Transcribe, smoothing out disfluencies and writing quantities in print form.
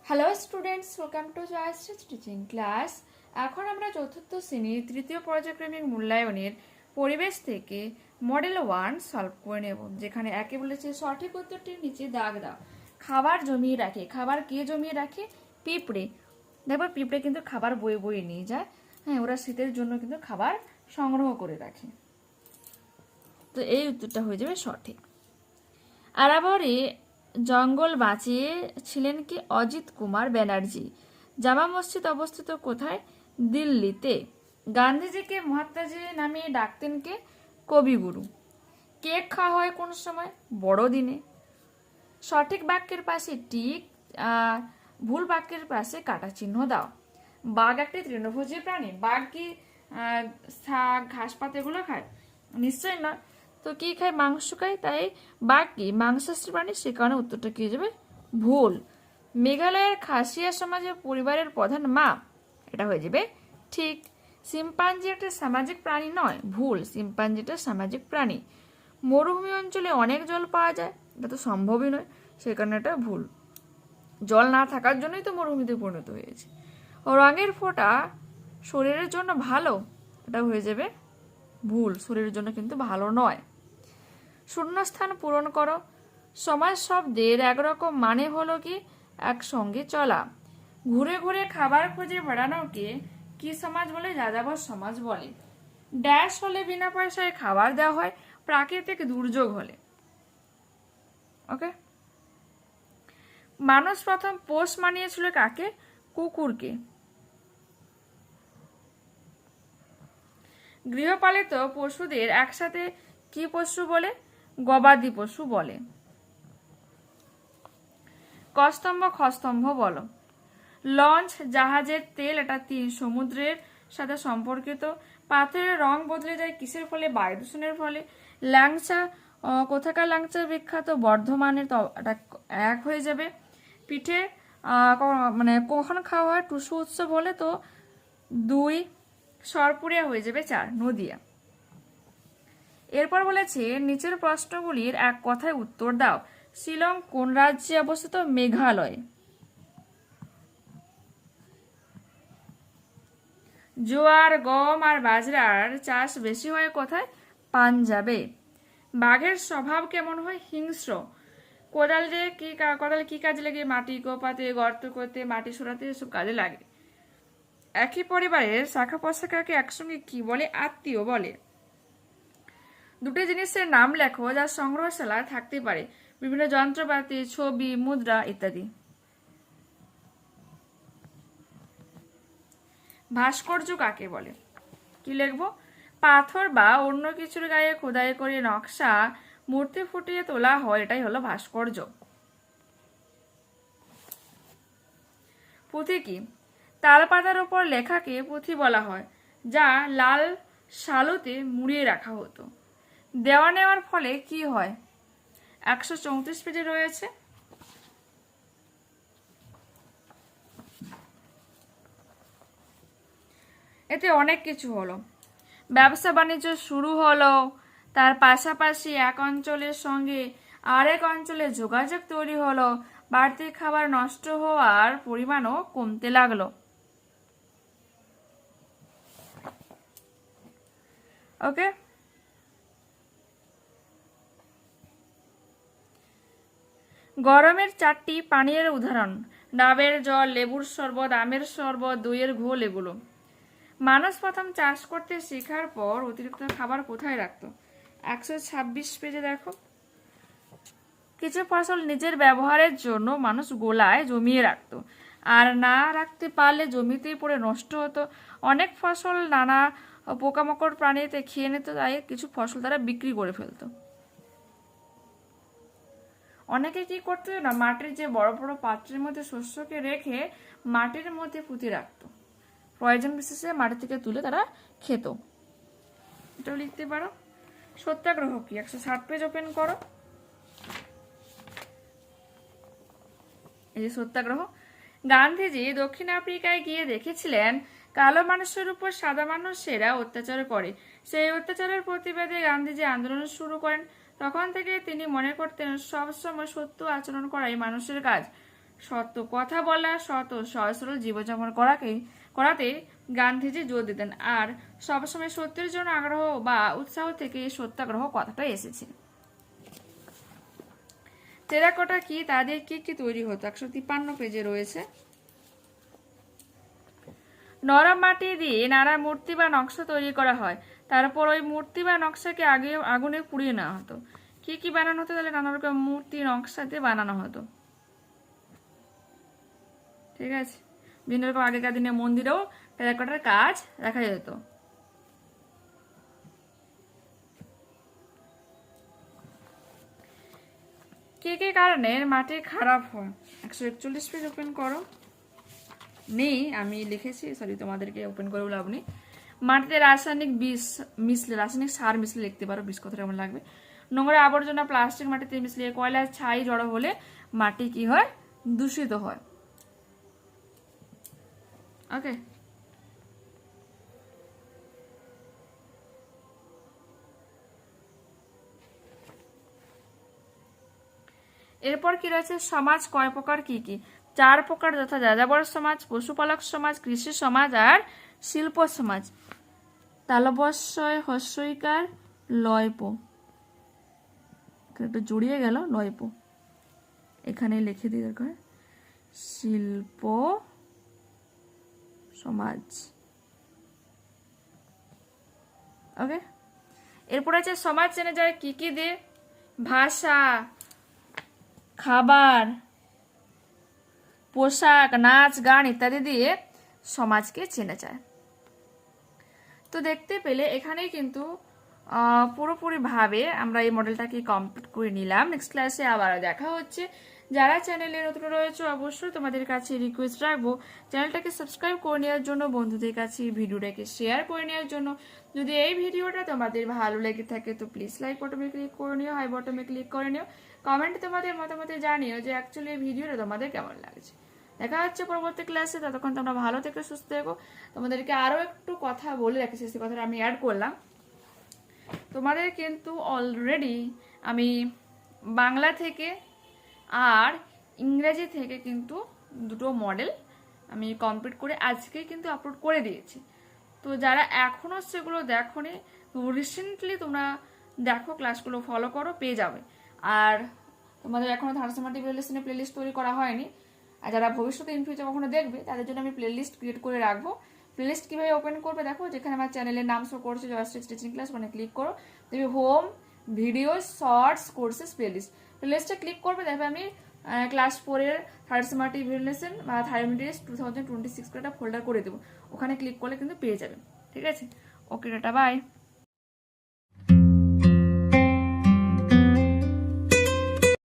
Hello students, welcome to জয়াস teaching class. এখন আমরা চতুর্থ শ্রেণীর তৃতীয় পর্যায়ক্রমিক মূল্যায়নের পরিবেশ থেকে মডেল 1 সলভ করে নেব, যেখানে একে বলেছে সঠিক উত্তরটির নিচে দাগ দাও। খাবার জমিয়ে রাখে। খাবার কে জমিয়ে রাখে? পিঁপড়ে। দেখো পিঁপড়ে কিন্তু খাবার বয়ে বয়ে নিয়ে যায়। হ্যাঁ, ওরা শীতের জন্য কিন্তু খাবার সংগ্রহ করে রাখে। তো এই উত্তরটা হয়ে যাবে সঠিক। আরাবরে জঙ্গল বাঁচিয়েছিলেন কি? অজিত কুমার ব্যানার্জি। জামা মসজিদ অবস্থিত কোথায়? দিল্লিতে। গান্ধীজিকে মহাত্মাজি নামে ডাকতেন কে? কবিগুরু। কেক খাওয়া হয় কোন সময়? বড়দিনে। সঠিক বাক্যের পাশে টিক আর ভুল বাক্যের পাশে কাটা চিহ্ন দাও। বাঘ একটি তৃণভোজী প্রাণী। বাঘ কি শাক ঘাস পাতা এগুলো খায়? নিশ্চয়ই না। তো কি খায়? মাংস খায়। তাই বাঘ কি মাংসাশী প্রাণী, সে কারণে উত্তরটা কি হয়ে যাবে? ভুল। মেঘালয়ের খাসিয়া সমাজের পরিবারের প্রধান মা, এটা হয়ে যাবে ঠিক। শিম্পাঞ্জি একটা সামাজিক প্রাণী নয়, ভুল। শিম্পাঞ্জি একটা সামাজিক প্রাণী। মরুভূমি অঞ্চলে অনেক জল পাওয়া যায়, এটা তো সম্ভবই নয়, সে কারণে এটা ভুল। জল না থাকার জন্যই তো মরুভূমিতে পরিণত হয়েছে। রঙের ফোঁটা শরীরের জন্য ভালো, এটা হয়ে যাবে ভুল। শরীরের জন্য কিন্তু ভালো নয়। শূন্যস্থান পূরণ করো। সমাজ শব্দের একরকম মানে হলো কি? একসঙ্গে চলা। ঘুরে ঘুরে খাবার খুঁজে বেড়ানোকে কি সমাজ বলে? যাযাবর সমাজ বলে। ড্যাশ হলে বিনা পয়সায় খাবার দেওয়া হয়? প্রাকৃতিক দুর্যোগ হলে। ওকে। মানুষ প্রথম পোষ মানিয়েছিল কাকে? কুকুরকে। গৃহপালিত পশুদের একসাথে কি পশু বলে? গবাদি পশু বলে। কস্তম্ভ খস্তম্ভ বলো। লঞ্চ জাহাজের তেল, এটা সমুদ্রের সাথে সম্পর্কিত। পাথরের রং বদলে যায় কিসের ফলে? বায়ু দূষণের ফলে। ল্যাংচা কোথাকার ল্যাংচা বিখ্যাত? বর্ধমানের। তো এটা এক হয়ে যাবে। পিঠে মানে কখন খাওয়া হয়? টুসু উৎসব হলে। তো 2। সরপুরিয়া হয়ে যাবে 4। নদিয়া। এরপর বলেছে নিচের প্রশ্নগুলির এক কথায় উত্তর দাও। শিলং কোন রাজ্যে অবস্থিত? মেঘালয়। জোয়ার, গম আর বাজরার চাষ বেশি হয় কোথায়? পাঞ্জাবে। বাঘের স্বভাব কেমন হয়? হিংস্র। কোদাল কি কাজে লাগে? মাটি কোপাতে, গর্ত করতে, মাটি সরাতে, এসব কাজে লাগে। একই পরিবারের শাখা প্রশাখাকে একসঙ্গে কি বলে? আত্মীয় বলে। দুটি জিনিসের নাম লেখো যা সংগ্রহশালায় থাকতে পারে। বিভিন্ন যন্ত্রপাতি, ছবি, মুদ্রা ইত্যাদি। ভাস্কর্য কাকে বলে? কি লিখবো? পাথর বা অন্য কিছুর গায়ে খোদাই করে নকশা, মূর্তি ফুটিয়ে তোলা হয়, এটাই হলো ভাস্কর্য। পুঁথি কি? তালপাতার উপর লেখাকে পুঁথি বলা হয়, যা লাল শালুতে মুড়িয়ে রাখা হতো। দেওয়া নেওয়ার ফলে কি হয়? 134 পেজে রয়েছে। এতে অনেক কিছু হলো। ব্যবসা বাণিজ্য শুরু হলো, তার পাশাপাশি এক অঞ্চলের সঙ্গে আরেক অঞ্চলে যোগাযোগ তৈরি হলো, বাড়তি খাবার নষ্ট হওয়ার পরিমাণও কমতে লাগলো। ওকে। গরমের 4টি পানীয়ের উদাহরণ। ডাবের জল, লেবুর শরবত, আমের শরবত, দইয়ের ঘোল এগুলো। মানুষ প্রথম চাষ করতে শেখার পর অতিরিক্ত খাবার কোথায় রাখতো? 126 পেজে দেখো। কিছু ফসল নিজের ব্যবহারের জন্য মানুষ গোলায় জমিয়ে রাখতো, আর না রাখতে পারলে জমিতেই পড়ে নষ্ট হতো। অনেক ফসল নানা পোকামাকড় প্রাণীতে খেয়ে নিত, তাই কিছু ফসল তারা বিক্রি করে ফেলতো। অনেকে কি করতো না, মাটির যে বড় বড় পাত্রের মধ্যে শস্যকে রেখে মাটির মধ্যে পুঁতে রাখতো, প্রয়োজন বিশেষে মাটি থেকে তুলে তারা খেত। এটাও লিখতে পারো। সত্যাগ্রহ কি? 160 পেজ ওপেন করো। এই যে সত্যাগ্রহ। গান্ধীজি দক্ষিণ আফ্রিকায় গিয়ে দেখেছিলেন কালো মানুষের উপর সাদা মানুষেরা অত্যাচার করে। সেই অত্যাচারের প্রতিবাদে গান্ধীজি আন্দোলন শুরু করেন। তখন থেকে তিনি মনে করতেন সবসময় সত্য আচরণ করাই মানুষের কাজ। সত্য কথা বলা, সৎ ও সহজ সরল জীবনযাপন করাতে গান্ধীজি জোর দিতেন। আর সবসময় সত্যের জন্য আগ্রহ বা উৎসাহ থেকে এই সত্যাগ্রহ কথাটা এসেছে। টেরাকোটা কি, তাদের কি কি তৈরি হতো? 153 পেজে রয়েছে। নরম মাটি দিয়ে নানা মূর্তি বা নকশা তৈরি করা হয়, তারপর ওই মূর্তি বা নকশাকে আগে আগুনে পুড়িয়ে নেওয়া হতো। কি কি বানানো হতো? তাহলে নানা রকম মূর্তি নকশা দিয়ে বানানো হতো। ঠিক আছে, বিভিন্ন রকম আগেকার দিনে মন্দিরেও টেরাকোটার কাজ দেখা যেত। কি কি কারণে মাটি খারাপ হয়? 141 পেজ ওপেন করো। নেই, আমি লিখেছি, সরি, তোমাদেরকে ওপেন করে লাভ নেই। মাটিতে রাসায়নিক সার মিশলে লিখতে পারো, বিষ কথাটা কেমন লাগবে। নোংরা আবর্জনা প্লাস্টিক মাটিতে মিশলে, কয়লার ছাই জড়ো হলে মাটি কি হয়? দূষিত হয়। ওকে, এরপর কি রয়েছে? সমাজ কয় প্রকার, কি কি? 4 প্রকার, যথা যাযাবর সমাজ, পশুপালক সমাজ, কৃষি সমাজ আর শিল্প সমাজ। তালবস্যয় হস্যইকার লয়প, একটু জড়িয়ে গেল লয়প, এখানে লিখে দিই দরকার, শিল্প সমাজ। ওকে, এরপর আছে সমাজ চেনা যায় কি কি দিয়ে? ভাষা, খাবার, পোশাক, নাচ, গান ইত্যাদি দিয়ে সমাজকে চেনা যায়। তো দেখতে পেলে এখানেই কিন্তু পুরোপুরিভাবে আমরা এই মডেলটাকে কমপ্লিট করে নিলাম। নেক্সট ক্লাসে আবার দেখা হচ্ছে। যারা চ্যানেলে নতুন রয়েছে অবশ্যই তোমাদের কাছে রিকোয়েস্ট রাখবো চ্যানেলটাকে সাবস্ক্রাইব করে নেওয়ার জন্য, বন্ধুদের কাছে ভিডিওটাকে শেয়ার করে নেওয়ার জন্য। যদি এই ভিডিওটা তোমাদের ভালো লেগে থাকে তো প্লিজ লাইক বটনে ক্লিক করে নিও, হাই বটনে ক্লিক করে নিও, কমেন্ট তোমাদের মতামতে জানিও যে অ্যাকচুয়ালি এই ভিডিওটা তোমাদের কেমন লাগছে। দেখা হচ্ছে পরবর্তী ক্লাসে, ততক্ষণ তোমরা ভালো থেকে সুস্থ থেকো। তোমাদেরকে আরও একটু কথা বলে রাখি, সেই কথাটা আমি অ্যাড করলাম। তোমাদের কিন্তু অলরেডি আমি বাংলা থেকে আর ইংরেজি থেকে কিন্তু দুটো মডেল আমি কমপ্লিট করে আজকেই কিন্তু আপলোড করে দিয়েছি। তো যারা এখনও সেগুলো দেখোনি, রিসেন্টলি তোমরা দেখো, ক্লাসগুলো ফলো করো, পেয়ে যাবে। আর তোমাদের এখনও থার্ড প্লেলিস্ট তৈরি করা হয়নি, আর যারা ভবিষ্যতে ইন ফিউচার কখনো দেখবে তাদের জন্য আমি প্লেলিস্ট ক্রিয়েট করে রাখবো। প্লেলিস্ট কীভাবে ওপেন করবে দেখো, যেখানে আমার চ্যানেলের নাম শো করছে জয়শ্রী টিচিং ক্লাস, মানে ক্লিক করো, দেখবে হোম, ভিডিও, শর্টস, কোর্সেস, প্লেলিস্টে ক্লিক করবে, দেখবে আমি ক্লাস 4-এর থার্ড সেমাটিভ রিলেশন বা থার্ড ইউনিট 2026 করে একটা ফোল্ডার করে দেবো, ওখানে ক্লিক করলে কিন্তু পেয়ে যাবে। ঠিক আছে, ওকে, টাটা, বাই।